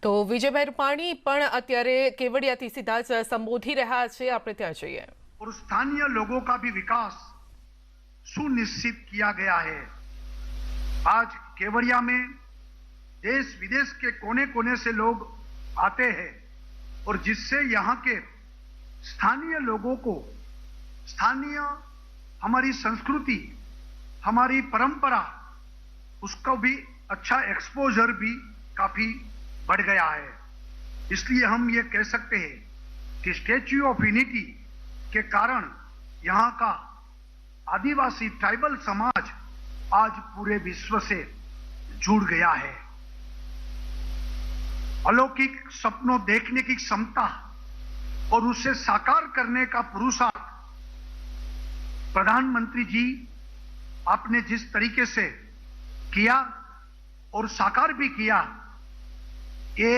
તો વિજયભાઈ રૂપાણી પણ અત્યારે કેવડિયાથી सीधा જ સંબોધી રહ્યા છે, આપણે ત્યાં જઈએ। और स्थानीय लोगों का भी विकास सुनिश्चित किया गया है। आज केवड़िया में देश विदेश के कोने कोने से लोग आते हैं और जिससे यहाँ के स्थानीय लोगों को स्थानीय हमारी संस्कृति, हमारी परंपरा, उसका भी अच्छा एक्सपोजर भी काफी बढ़ गया है। इसलिए हम ये कह सकते हैं कि स्टैच्यू ऑफ यूनिटी के कारण यहाँ का आदिवासी ट्राइबल समाज आज पूरे विश्व से जुड़ गया है। अलौकिक सपनों देखने की क्षमता और उसे साकार करने का पुरुषार्थ प्रधानमंत्री जी आपने जिस तरीके से किया और साकार भी किया, ये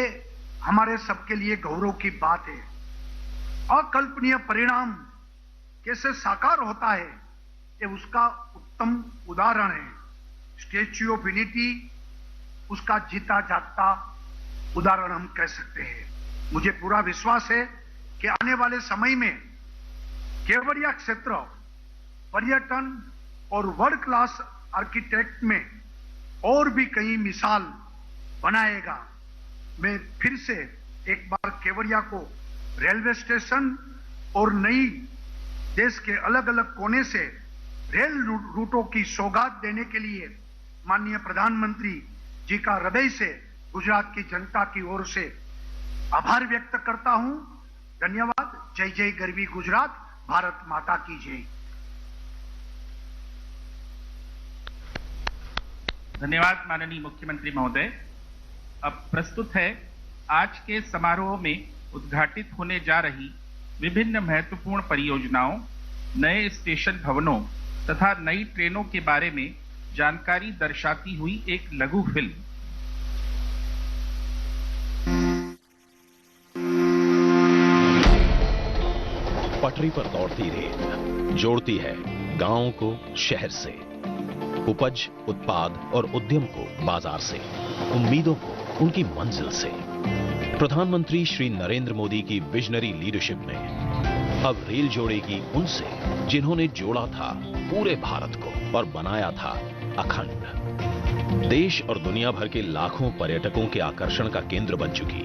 हमारे सबके लिए गौरव की बात है। अकल्पनीय परिणाम कैसे साकार होता है, ये उसका उत्तम उदाहरण है। स्टैच्यू ऑफ यूनिटी उसका जीता जागता उदाहरण हम कह सकते हैं। मुझे पूरा विश्वास है कि आने वाले समय में केवड़िया क्षेत्र पर्यटन और वर्ल्ड क्लास आर्किटेक्ट में और भी कई मिसाल बनाएगा। मैं फिर से एक बार केवड़िया को रेलवे स्टेशन और नई देश के अलग अलग कोने से रेल रूटों की सौगात देने के लिए माननीय प्रधानमंत्री जी का हृदय से गुजरात की जनता की ओर से आभार व्यक्त करता हूं। धन्यवाद। जय जय गरवी गुजरात, भारत माता की जय। धन्यवाद माननीय मुख्यमंत्री महोदय। अब प्रस्तुत है आज के समारोह में उद्घाटित होने जा रही विभिन्न महत्वपूर्ण परियोजनाओं, नए स्टेशन भवनों तथा नई ट्रेनों के बारे में जानकारी दर्शाती हुई एक लघु फिल्म। पटरी पर दौड़ती रेल जोड़ती है गांवों को शहर से, उपज, उत्पाद और उद्यम को बाजार से, उम्मीदों को उनकी मंजिल से। प्रधानमंत्री श्री नरेंद्र मोदी की विजनरी लीडरशिप में अब रेल जोड़ेगी उनसे जिन्होंने जोड़ा था पूरे भारत को और बनाया था अखंड। देश और दुनिया भर के लाखों पर्यटकों के आकर्षण का केंद्र बन चुकी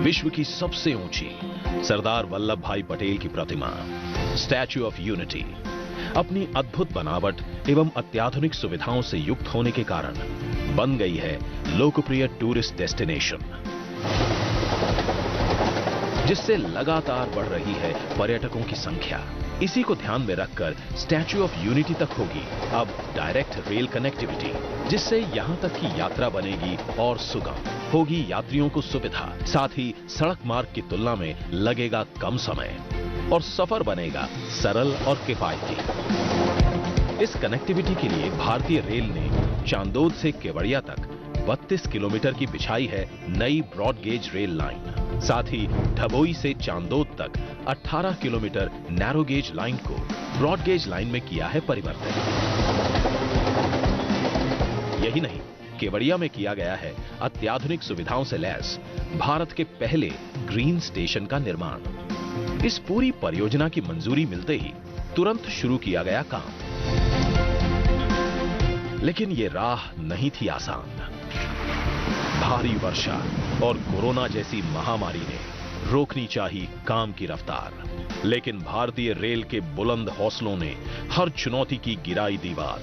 विश्व की सबसे ऊंची सरदार वल्लभ भाई पटेल की प्रतिमा स्टैच्यू ऑफ यूनिटी अपनी अद्भुत बनावट एवं अत्याधुनिक सुविधाओं से युक्त होने के कारण बन गई है लोकप्रिय टूरिस्ट डेस्टिनेशन, जिससे लगातार बढ़ रही है पर्यटकों की संख्या। इसी को ध्यान में रखकर स्टैच्यू ऑफ यूनिटी तक होगी अब डायरेक्ट रेल कनेक्टिविटी, जिससे यहां तक की यात्रा बनेगी और सुगम होगी, यात्रियों को सुविधा, साथ ही सड़क मार्ग की तुलना में लगेगा कम समय और सफर बनेगा सरल और किफायती। इस कनेक्टिविटी के लिए भारतीय रेल ने चांदोद से केवड़िया तक 32 किलोमीटर की बिछाई है नई ब्रॉड गेज रेल लाइन। साथ ही ढबोई से चांदोद तक 18 किलोमीटर नैरो गेज लाइन को ब्रॉड गेज लाइन में किया है परिवर्तन। यही नहीं, केवड़िया में किया गया है अत्याधुनिक सुविधाओं से लैस भारत के पहले ग्रीन स्टेशन का निर्माण। इस पूरी परियोजना की मंजूरी मिलते ही तुरंत शुरू किया गया काम, लेकिन यह राह नहीं थी आसान। भारी वर्षा और कोरोना जैसी महामारी ने रोकनी चाहिए काम की रफ्तार, लेकिन भारतीय रेल के बुलंद हौसलों ने हर चुनौती की गिराई दीवार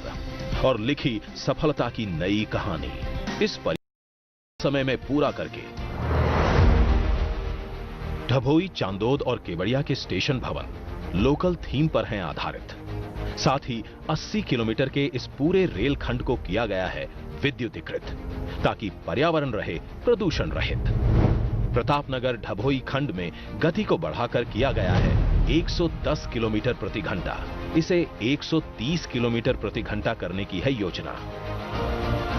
और लिखी सफलता की नई कहानी। इस समय में पूरा करके ढबोई, चांदोद और केवड़िया के स्टेशन भवन लोकल थीम पर हैं आधारित। साथ ही 80 किलोमीटर के इस पूरे रेल खंड को किया गया है विद्युतीकृत, ताकि पर्यावरण रहे प्रदूषण रहित। प्रतापनगर ढबोई खंड में गति को बढ़ाकर किया गया है 110 किलोमीटर प्रति घंटा। इसे 130 किलोमीटर प्रति घंटा करने की है योजना।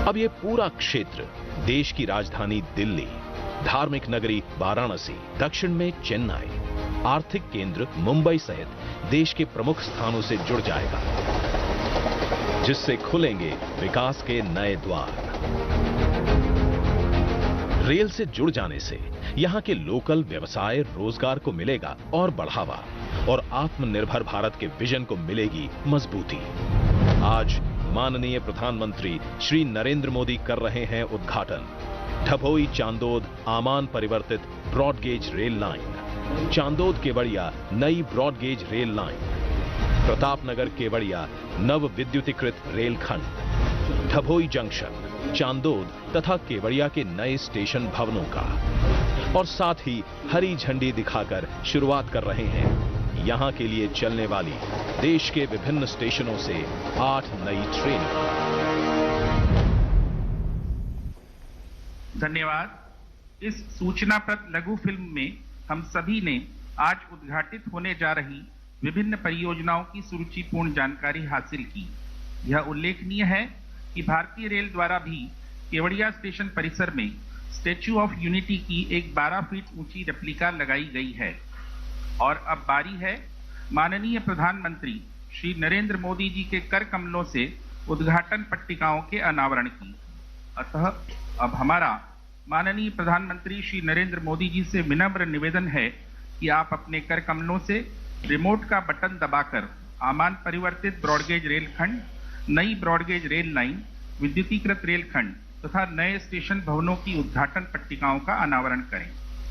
अब यह पूरा क्षेत्र देश की राजधानी दिल्ली, धार्मिक नगरी वाराणसी, दक्षिण में चेन्नई, आर्थिक केंद्र मुंबई सहित देश के प्रमुख स्थानों से जुड़ जाएगा, जिससे खुलेंगे विकास के नए द्वार। रेल से जुड़ जाने से यहां के लोकल व्यवसाय रोजगार को मिलेगा और बढ़ावा, और आत्मनिर्भर भारत के विजन को मिलेगी मजबूती। आज माननीय प्रधानमंत्री श्री नरेंद्र मोदी कर रहे हैं उद्घाटन डभोई चांदोद आमान परिवर्तित broad gauge rail line, Chandod Kevadia नई broad gauge rail line, Pratapnagar Kevadia नव विद्युतीकृत रेलखंड, डभोई जंक्शन, चांदोद तथा केवड़िया के नए स्टेशन भवनों का, और साथ ही हरी झंडी दिखाकर शुरुआत कर रहे हैं यहां के लिए चलने वाली देश के विभिन्न स्टेशनों से 8 नई ट्रेनें। धन्यवाद। इस सूचनाप्रद लघु फिल्म में हम सभी ने आज उद्घाटित होने जा रही विभिन्न परियोजनाओं की सुरुचिपूर्ण जानकारी हासिल की। यह उल्लेखनीय है कि भारतीय रेल द्वारा भी केवड़िया स्टेशन परिसर में स्टैच्यू ऑफ यूनिटी की एक 12 फीट ऊंची रेप्लिका लगाई गई है। और अब बारी है माननीय प्रधानमंत्री श्री नरेंद्र मोदी जी के कर कमलों से उद्घाटन पट्टिकाओं के अनावरण की। अतः अब हमारा माननीय प्रधानमंत्री श्री नरेंद्र मोदी जी से विनम्र निवेदन है कि आप अपने कर कमलों से रिमोट का बटन दबाकर आमान परिवर्तित ब्रॉडगेज रेलखंड, नई ब्रॉडगेज रेल लाइन, विद्युतीकृत रेलखंड तथा नए स्टेशन भवनों की उद्घाटन पट्टिकाओं का अनावरण करें।